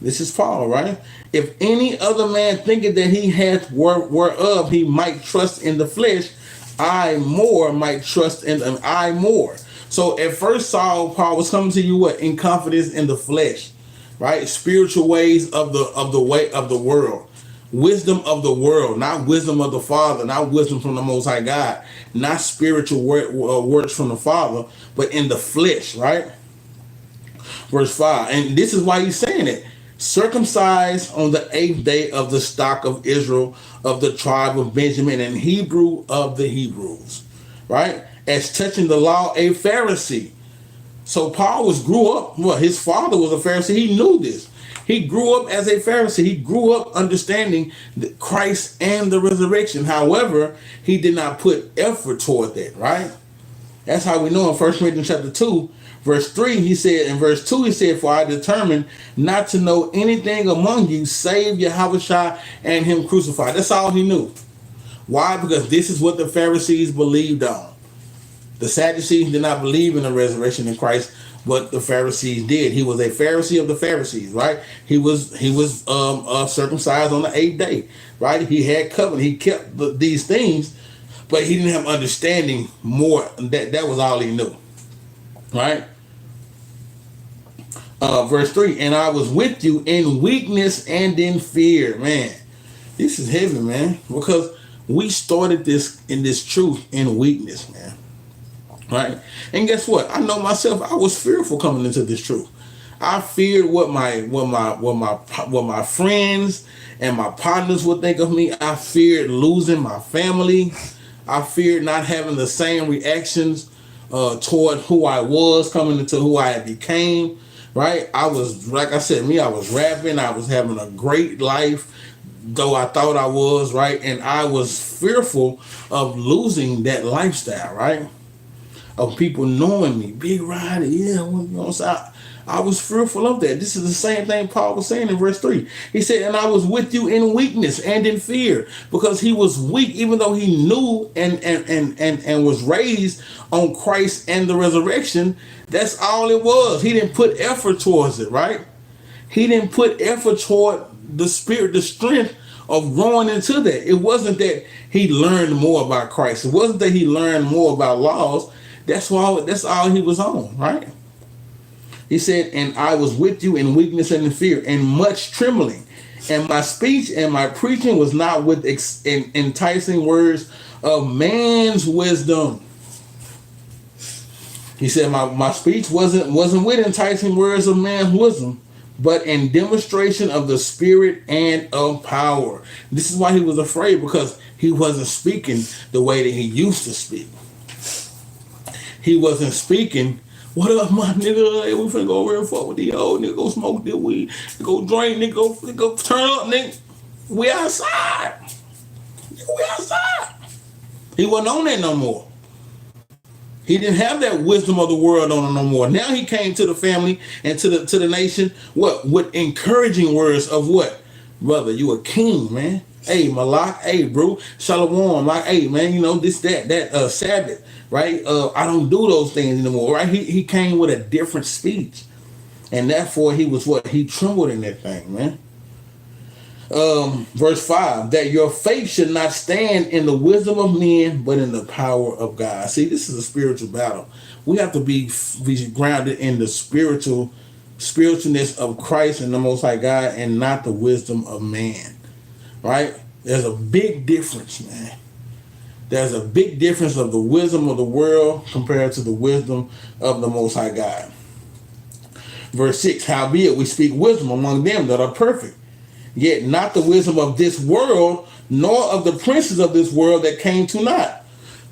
Speaker 1: This is Paul, right? If any other man thinketh that he hath whereof he might trust in the flesh, I more might trust in them. I more. So at first Paul was coming to you what? In confidence in the flesh. Right? Spiritual ways of the way of the world. Wisdom of the world, not wisdom of the Father, not wisdom from the Most High God, not spiritual words from the Father, but in the flesh, right? Verse 5. And this is why he's saying it. circumcised on the 8th day of the stock of Israel, of the tribe of Benjamin, and Hebrew of the Hebrews, right? As touching the law, a Pharisee. So Paul grew up, well, his father was a Pharisee. He knew this. He grew up as a Pharisee. He grew up understanding Christ and the resurrection. However, he did not put effort toward that, right? That's how we know in 1 Corinthians chapter 2, verse 3, he said, in verse 2, he said, for I determined not to know anything among you save Yahushua and him crucified. That's all he knew. Why? Because this is what the Pharisees believed on. The Sadducees did not believe in the resurrection of Christ, but the Pharisees did. He was a Pharisee of the Pharisees, right? He was circumcised on the 8th day, right? He had covenant. He kept these things, but he didn't have understanding more. That was all he knew, right? Verse 3, and I was with you in weakness and in fear. Man, this is heavy, man, because we started this truth in weakness, man. Right, and guess what? I know myself. I was fearful coming into this truth. I feared what my friends and my partners would think of me. I feared losing my family. I feared not having the same reactions toward who I was coming into who I had became. Right, I was, like I said, I was rapping. I was having a great life, though I thought I was, right, and I was fearful of losing that lifestyle, right. Of people knowing me, Big Rider, yeah, you know, so I was fearful of that. This is the same thing Paul was saying in verse 3. He said, and I was with you in weakness and in fear, because he was weak, even though he knew and was raised on Christ and the resurrection. That's all it was. He didn't put effort towards it, right? He didn't put effort toward the spirit, the strength of growing into that. It wasn't that he learned more about Christ. It wasn't that he learned more about laws. That's all he was on, right? He said, and I was with you in weakness and in fear and much trembling. And my speech and my preaching was not with enticing words of man's wisdom. He said, my speech wasn't with enticing words of man's wisdom, but in demonstration of the Spirit and of power. This is why he was afraid, because he wasn't speaking the way that he used to speak. He wasn't speaking, what up, my nigga? Hey, we finna go over and fuck with the old nigga, go smoke this weed, go drink, nigga, go turn up, nigga. We outside. We outside. He wasn't on that no more. He didn't have that wisdom of the world on him no more. Now he came to the family and to the nation, what? With encouraging words of what? Brother, you a king, man. Hey, Malak, hey, bro, Shalom, like, hey, man, you know, this, that, Sabbath, right? I don't do those things anymore, right? He came with a different speech. And therefore, he was what? He trembled in that thing, man. Verse 5, that your faith should not stand in the wisdom of men, but in the power of God. See, this is a spiritual battle. We have to be grounded in the spiritualness of Christ and the Most High God, and not the wisdom of man. Right? There's a big difference, man. There's a big difference of the wisdom of the world compared to the wisdom of the Most High God. Verse 6, howbeit we speak wisdom among them that are perfect, yet not the wisdom of this world, nor of the princes of this world that came to naught.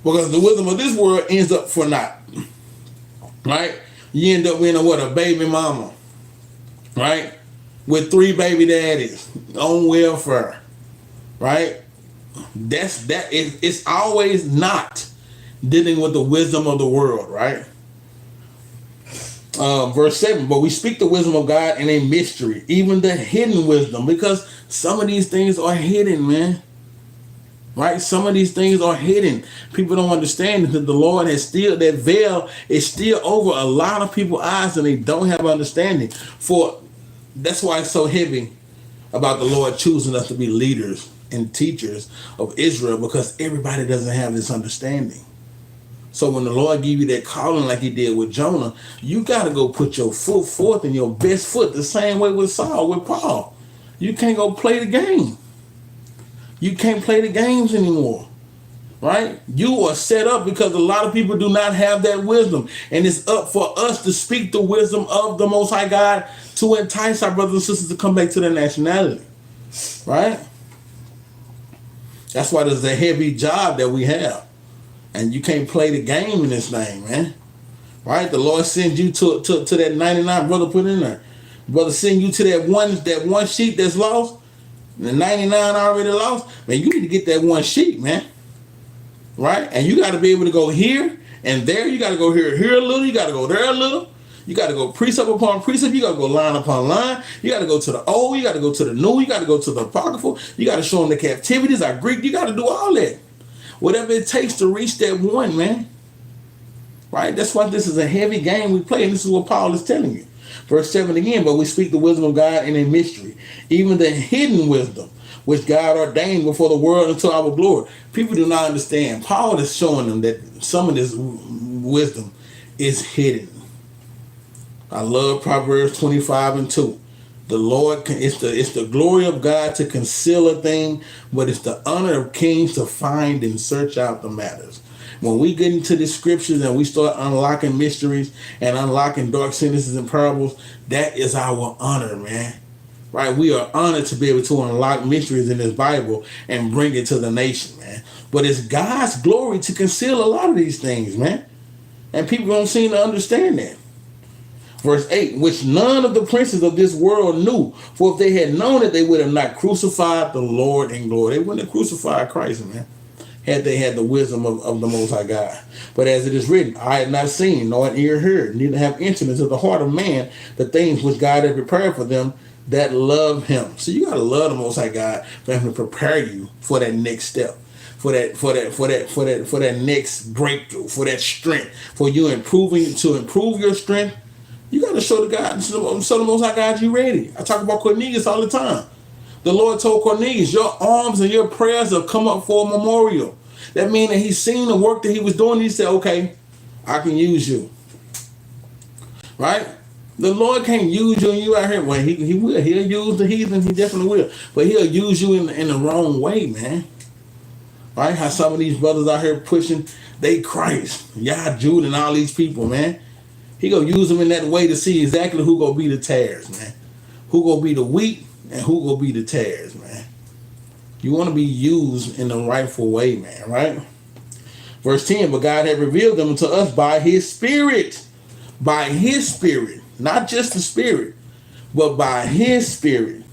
Speaker 1: Because the wisdom of this world ends up for naught. Right? You end up being a baby mama. Right? With 3 baby daddies on welfare. Right? It's always not dealing with the wisdom of the world, right? Verse 7, but we speak the wisdom of God in a mystery, even the hidden wisdom, because some of these things are hidden, man. Right? Some of these things are hidden. People don't understand that the Lord has still, that veil is still over a lot of people's eyes, and they don't have understanding. That's why it's so heavy about the Lord choosing us to be leaders and teachers of Israel, because everybody doesn't have this understanding. So when the Lord give you that calling like he did with Jonah, you got to go put your foot forth and your best foot, the same way with Saul, with Paul. You can't go play the game. You can't play the games anymore. Right? You are set up because a lot of people do not have that wisdom. And it's up for us to speak the wisdom of the Most High God to entice our brothers and sisters to come back to their nationality, right? That's why there's a heavy job that we have, and you can't play the game in this thing, man. Right? The Lord sends you to that 99 brother put in there. Brother send you to that one sheep that's lost. The 99 already lost. Man, you need to get that one sheep, man. Right? And you got to be able to go here and there. You got to go here a little. You got to go there a little. You got to go precept upon precept. You got to go line upon line. You got to go to the old. You got to go to the new. You got to go to the apocryphal. You got to show them the captivities, our Greek. You got to do all that. Whatever it takes to reach that one, man. Right? That's why this is a heavy game we play, and this is what Paul is telling you. Verse 7 again, but we speak the wisdom of God in a mystery, even the hidden wisdom, which God ordained before the world unto our glory. People do not understand. Paul is showing them that some of this wisdom is hidden. I love Proverbs 25:2. The Lord, it's the glory of God to conceal a thing, but it's the honor of kings to find and search out the matters. When we get into the scriptures and we start unlocking mysteries and unlocking dark sentences and parables, that is our honor, man. Right? We are honored to be able to unlock mysteries in this Bible and bring it to the nation, man. But it's God's glory to conceal a lot of these things, man. And people don't seem to understand that. Verse 8, which none of the princes of this world knew. For if they had known it, they would have not crucified the Lord in glory. They wouldn't have crucified Christ, man, had they had the wisdom of the Most High God. But as it is written, I had not seen, nor an ear heard, neither have entered into the heart of man the things which God had prepared for them that love him. So you gotta love the Most High God for him to prepare you for that next step, for that next breakthrough, for that strength, for you to improve your strength. You gotta show the God, show the Most High God you ready. I talk about Cornelius all the time. The Lord told Cornelius, your arms and your prayers have come up for a memorial. That means that he's seen the work that he was doing. He said, okay, I can use you. Right? The Lord can't use you and you out here. Well, he will. He'll use the heathen. He definitely will. But he'll use you in the wrong way, man. Right? How some of these brothers out here pushing they Christ, Yah, Jude, and all these people, man. He gonna use them in that way to see exactly who gonna be the tares, man. Who gonna be the wheat and who gonna be the tares, man. You want to be used in the rightful way, man, right? Verse 10, but God had revealed them to us by his Spirit. By his Spirit. Not just the Spirit, but by his Spirit.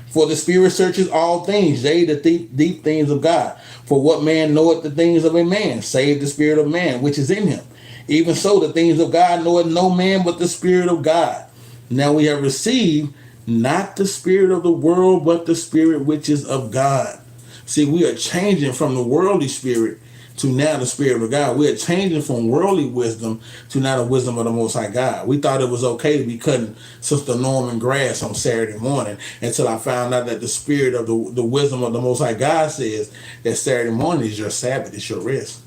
Speaker 1: For the Spirit searches all things, yea, the deep things of God. For what man knoweth the things of a man, save the spirit of man, which is in him. Even so, the things of God knoweth no man but the Spirit of God. Now we have received not the spirit of the world, but the Spirit which is of God. See, we are changing from the worldly spirit to now the Spirit of God. We are changing from worldly wisdom to now the wisdom of the Most High God. We thought it was okay to be cutting Sister Norman grass on Saturday morning until I found out that the spirit of the wisdom of the Most High God says that Saturday morning is your Sabbath, it's your rest.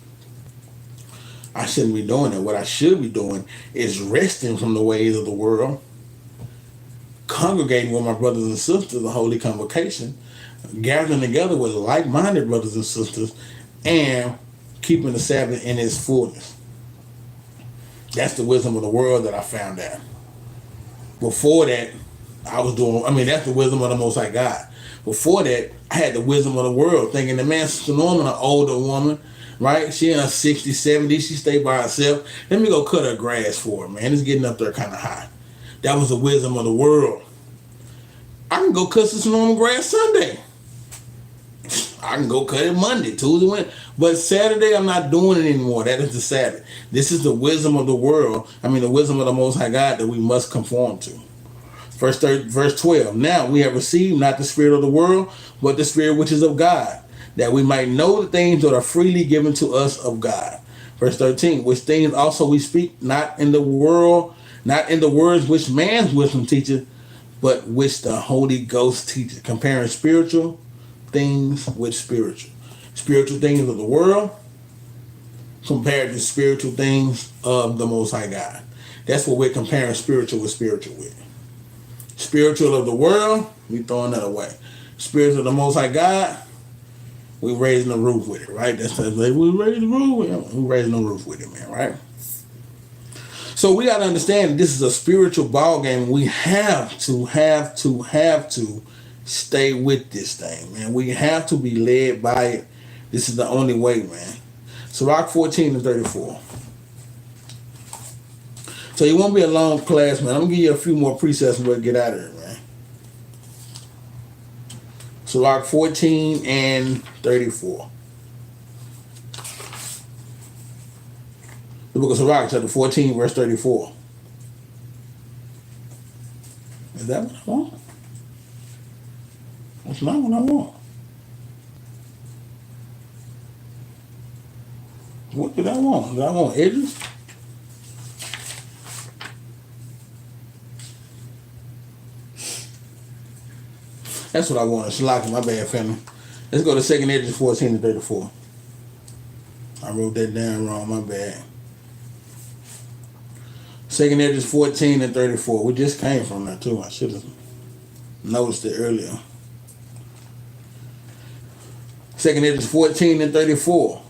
Speaker 1: I shouldn't be doing it. What I should be doing is resting from the ways of the world, congregating with my brothers and sisters, the holy convocation, gathering together with like-minded brothers and sisters, and keeping the Sabbath in its fullness. That's the wisdom of the world that I found out. Before that, that's the wisdom of the Most High God. Before that, I had the wisdom of the world, thinking that, man, Sister Norman, an older woman, right? She in her 60s, 70s, she stayed by herself. Let me go cut her grass for her, man. It's getting up there kind of high. That was the wisdom of the world. I can go cut Sister Norman grass Sunday. I can go cut it Monday, Tuesday, Wednesday. But Saturday, I'm not doing it anymore. That is the Sabbath. This is the wisdom of the world. The wisdom of the Most High God that we must conform to. Verse 12. Now we have received not the spirit of the world, but the Spirit which is of God, that we might know the things that are freely given to us of God. Verse 13. Which things also we speak, not in the words which man's wisdom teacheth, but which the Holy Ghost teacheth. Comparing spiritual things with spiritual. Spiritual things of the world compared to spiritual things of the Most High God. That's what we're comparing spiritual with. Spiritual of the world, we throwing that away. Spiritual of the Most High God, we raising the roof with it, right? That's we raising the roof with it. We raising the roof with it, man, right? So we got to understand this is a spiritual ball game. We have to stay with this thing, man. We have to be led by it. This is the only way, man. Sirach 14:34. So it won't be a long class, man. I'm going to give you a few more precepts and we'll get out of here, man. Sirach 14:34. The book of Sirach, chapter 14, verse 34. Is that what I want? That's not what I want. What did I want? Did I want edges? That's what I want. Shalaki, my bad, family. Let's go to 2nd Edges 14:34. I wrote that down wrong, my bad. 2nd Edges 14:34. We just came from that too. I should have noticed it earlier. 2nd Edges 14:34.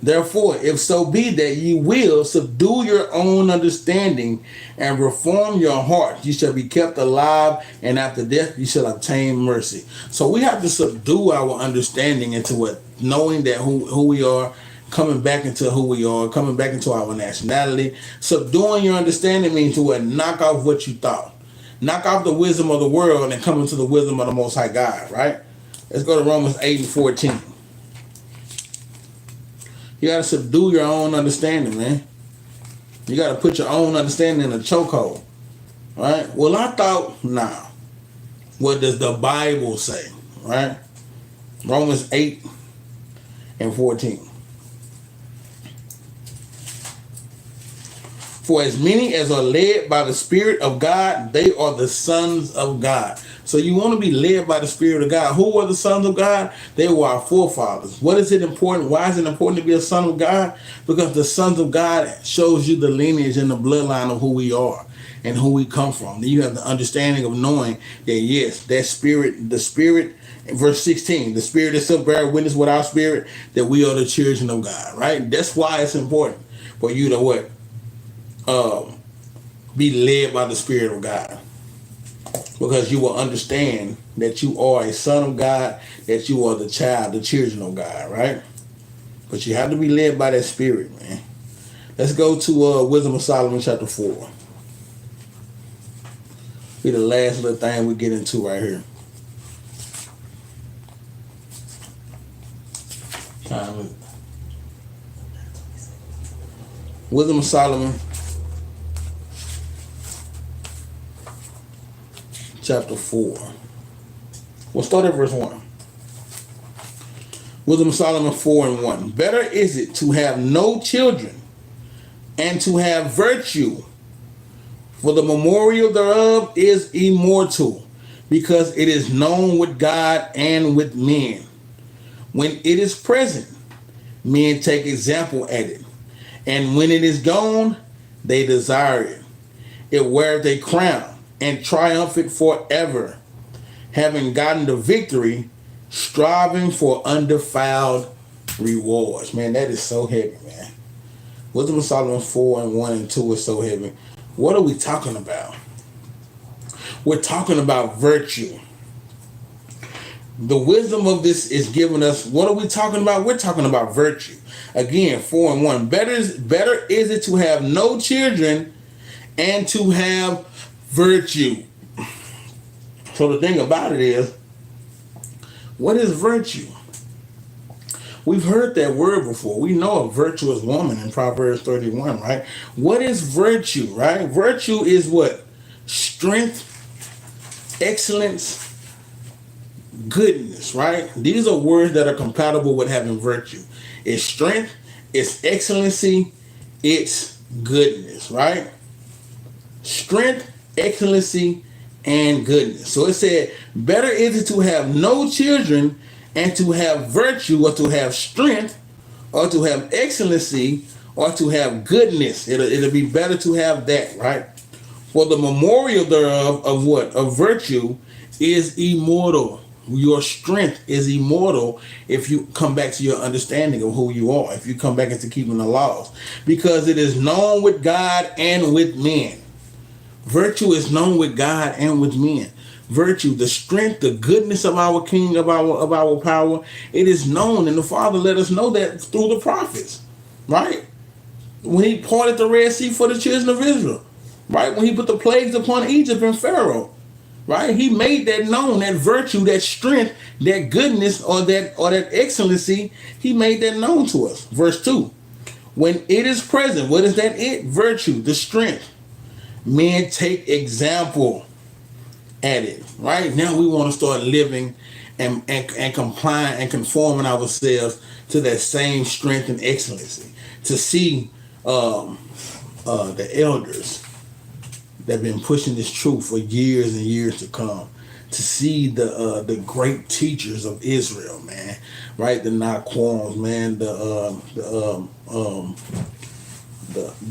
Speaker 1: Therefore, if so be that ye will subdue your own understanding and reform your heart, you shall be kept alive, and after death you shall obtain mercy. So we have to subdue our understanding into what? Knowing that who we are, coming back into who we are, coming back into our nationality. Subduing your understanding means to what? Knock off what you thought. Knock off the wisdom of the world and come into the wisdom of the Most High God, right? Let's go to Romans 8:14. You got to subdue your own understanding, man. You got to put your own understanding in a chokehold. Right? Well, I thought, nah. What does the Bible say? Right? Romans 8:14. For as many as are led by the Spirit of God, they are the sons of God. So you want to be led by the Spirit of God. Who were the sons of God? They were our forefathers. What is it important? Why is it important to be a son of God? Because the sons of God shows you the lineage and the bloodline of who we are and who we come from. Then you have the understanding of knowing that, yes, that Spirit, the Spirit, verse 16, the Spirit itself bear witness with our spirit that we are the children of God, right? That's why it's important for you to what? Be led by the Spirit of God. Because you will understand that you are a son of God, that you are the child, the children of God, right? But you have to be led by that Spirit, man. Let's go to Wisdom of Solomon chapter 4. Be the last little thing we get into right here. Time is Wisdom of Solomon chapter 4. We'll start at verse 1. Wisdom of Solomon 4:1. Better is it to have no children and to have virtue, for the memorial thereof is immortal, because it is known with God and with men. When it is present, men take example at it, and when it is gone, they desire it. It weareth a crown and triumphant forever, having gotten the victory, striving for undefiled rewards. Man, that is so heavy, man. Wisdom of Solomon 4:1 and 2 is so heavy. What are we talking about? We're talking about virtue. The wisdom of this is giving us, what are we talking about? We're talking about virtue. Again, 4:1. Better is it to have no children and to have virtue. So the thing about it is, what is virtue? We've heard that word before. We know a virtuous woman in Proverbs 31, right? What is virtue, right? Virtue is what? Strength, excellence, goodness, right? These are words that are compatible with having virtue. It's strength, it's excellency, it's goodness, right? Strength, excellency, and goodness. So it said, better is it to have no children and to have virtue, or to have strength, or to have excellency, or to have goodness. It'll be better to have that, right? For the memorial thereof of what? Of virtue is immortal, Your strength is immortal if you come back to your understanding of who you are, if you come back into keeping the laws. Because it is known with God and with men. Virtue is known with God and with men. Virtue, the strength, the goodness of our King, of our power, it is known, and the Father let us know that through the prophets, right? When he parted the Red Sea for the children of Israel, right? When he put the plagues upon Egypt and Pharaoh, right? He made that known, that virtue, that strength, that goodness, or that excellency. He made that known to us. Verse 2. When it is present, what is that it? Virtue, the strength. Men take example at it. Right? Now we want to start living and complying and conforming ourselves to that same strength and excellency. To see the elders that have been pushing this truth for years and years to come, to see the great teachers of Israel, man, right? The Naquans, man, the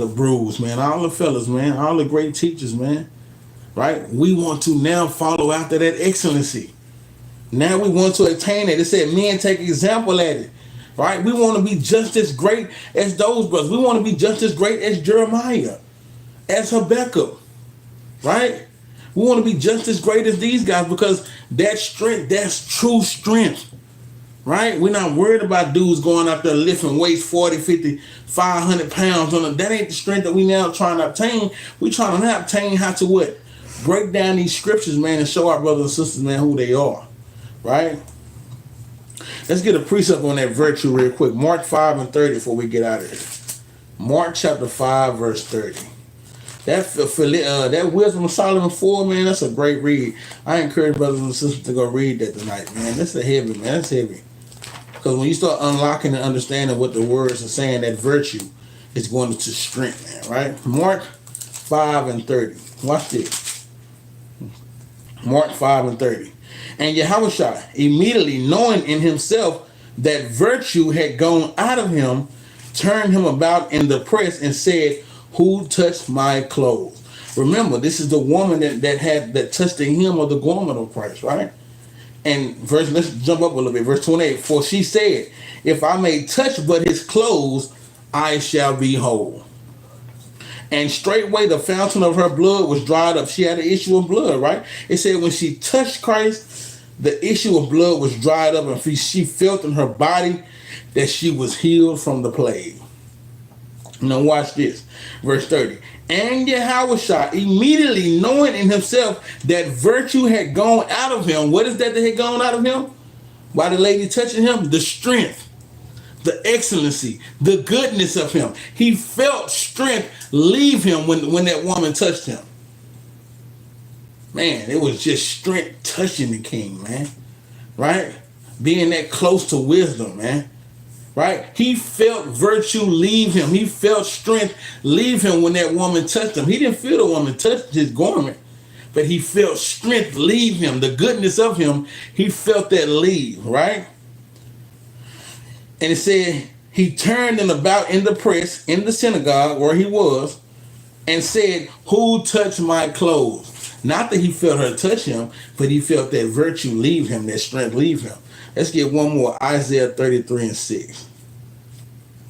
Speaker 1: Brews, man, all the fellas, man, all the great teachers, man, right? We want to now follow after that excellency. Now we want to attain it. It said men take example at it, right? We want to be just as great as those brothers. We want to be just as great as Jeremiah, as Habakkuk. Right? We want to be just as great as these guys, because that strength, that's true strength. Right? We're not worried about dudes going out there lifting weights 40, 50, 500 pounds on them. That ain't the strength that we now trying to obtain. We trying to now obtain how to what? Break down these scriptures, man, and show our brothers and sisters, man, who they are. Right? Let's get a precept on that virtue real quick. Mark 5 and 30 before we get out of here. Mark chapter 5, verse 30. That Wisdom of Solomon 4, man, that's a great read. I encourage brothers and sisters to go read that tonight, man. That's a heavy, man. That's heavy. Because when you start unlocking and understanding what the words are saying, that virtue is going to strength, man, right? Mark 5 and 30. Watch this. Mark 5 and 30. And Yahushua, immediately knowing in himself that virtue had gone out of him, turned him about in the press and said, who touched my clothes? Remember, this is the woman that touched the hem of the garment of Christ, right? And let's jump up a little bit. Verse 28. For she said, if I may touch but his clothes, I shall be whole. And straightway the fountain of her blood was dried up. She had an issue of blood, right? It said when she touched Christ, the issue of blood was dried up, and she felt in her body that she was healed from the plague. Now watch this. Verse 30. And Yahushua, immediately knowing in himself that virtue had gone out of him. What is that had gone out of him? By the lady touching him? The strength, the excellency, the goodness of him. He felt strength leave him when that woman touched him. Man, it was just strength touching the king, man. Right? Being that close to wisdom, man. Right? He felt virtue leave him. He felt strength leave him when that woman touched him. He didn't feel the woman touch his garment, but he felt strength leave him. The goodness of him, he felt that leave, right? And it said, he turned and about in the press, in the synagogue where he was, and said, who touched my clothes? Not that he felt her touch him, but he felt that virtue leave him, that strength leave him. Let's get one more. Isaiah 33 and 6.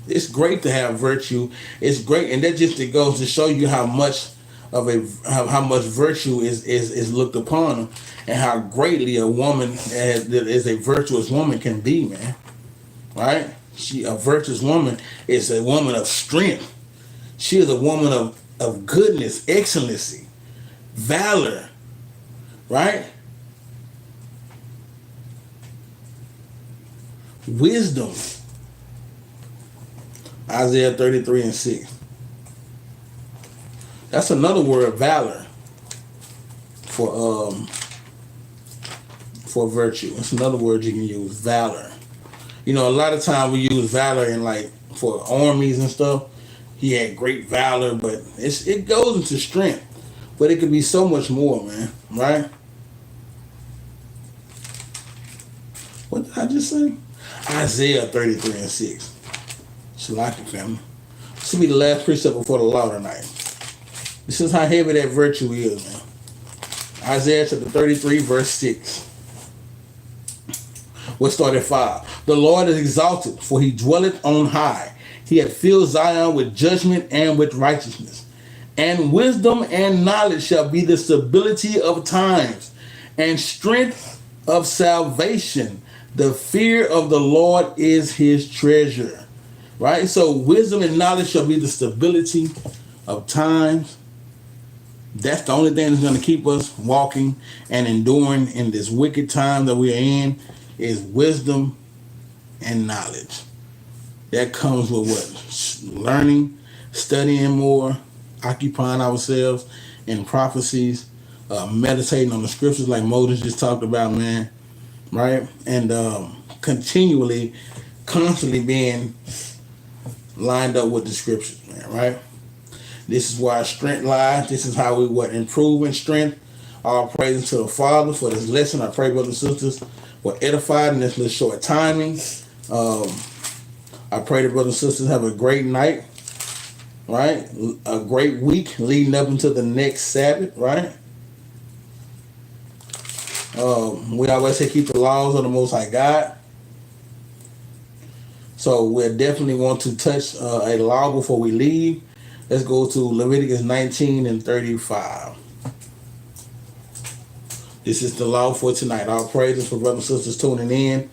Speaker 1: It's great to have virtue. It's great, and that just goes to show you how much virtue is looked upon, and how greatly a woman as a virtuous woman can be, man. Right? A virtuous woman is a woman of strength. She is a woman of goodness, excellency, valor. Right? Wisdom. Isaiah 33 and 6. That's another word, valor, for virtue. That's another word you can use, valor. You know, a lot of times we use valor in for armies and stuff. He had great valor, but it goes into strength. But it could be so much more, man. Right? What did I just say? Isaiah 33 and 6. Shalaki, family. This will be the last precept before the law tonight. This is how heavy that virtue is, man. Isaiah chapter 33, verse 6. We'll start at 5. The Lord is exalted, for he dwelleth on high. He hath filled Zion with judgment and with righteousness. And wisdom and knowledge shall be the stability of times, and strength of salvation. The fear of the Lord is his treasure. Right? So wisdom and knowledge shall be the stability of times. That's the only thing that's going to keep us walking and enduring in this wicked time that we are in, is wisdom and knowledge. That comes with what? Learning, studying more, occupying ourselves in prophecies, meditating on the scriptures like Moses just talked about, man. Right? And constantly being lined up with the scriptures, man. Right? This is where our strength lies. This is how we improve in strength. All praises to the Father for this lesson. I pray, brothers and sisters, were edified in this little short timing. I pray that brothers and sisters have a great night, right? A great week leading up into the next Sabbath, right? We always say keep the laws of the Most High God. So we'll definitely want to touch a law before we leave. Let's go to Leviticus 19 and 35. This is the law for tonight. All praises for brothers and sisters tuning in.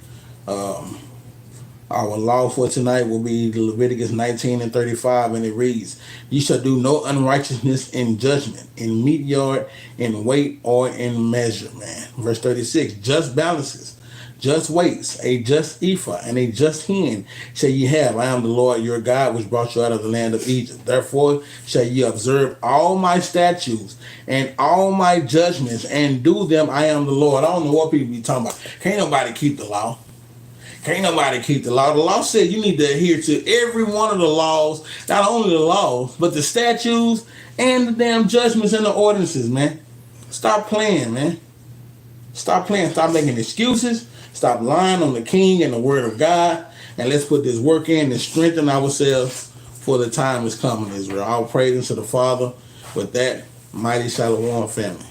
Speaker 1: Our law for tonight will be Leviticus 19 and 35, and it reads, "You shall do no unrighteousness in judgment, in meat yard, in weight, or in measure." Man. Verse 36, "Just balances, just weights, a just ephah, and a just hin shall ye have. I am the Lord your God, which brought you out of the land of Egypt. Therefore shall ye observe all my statutes and all my judgments, and do them. I am the Lord." I don't know what people be talking about. Can't nobody keep the law. Can't nobody keep the law. The law said you need to adhere to every one of the laws, not only the laws, but the statutes and the damn judgments and the ordinances, man. Stop playing, man. Stop playing. Stop making excuses. Stop lying on the King and the Word of God. And let's put this work in and strengthen ourselves, for the time is coming, Israel. All praises to the Father. With that, mighty Shalom family.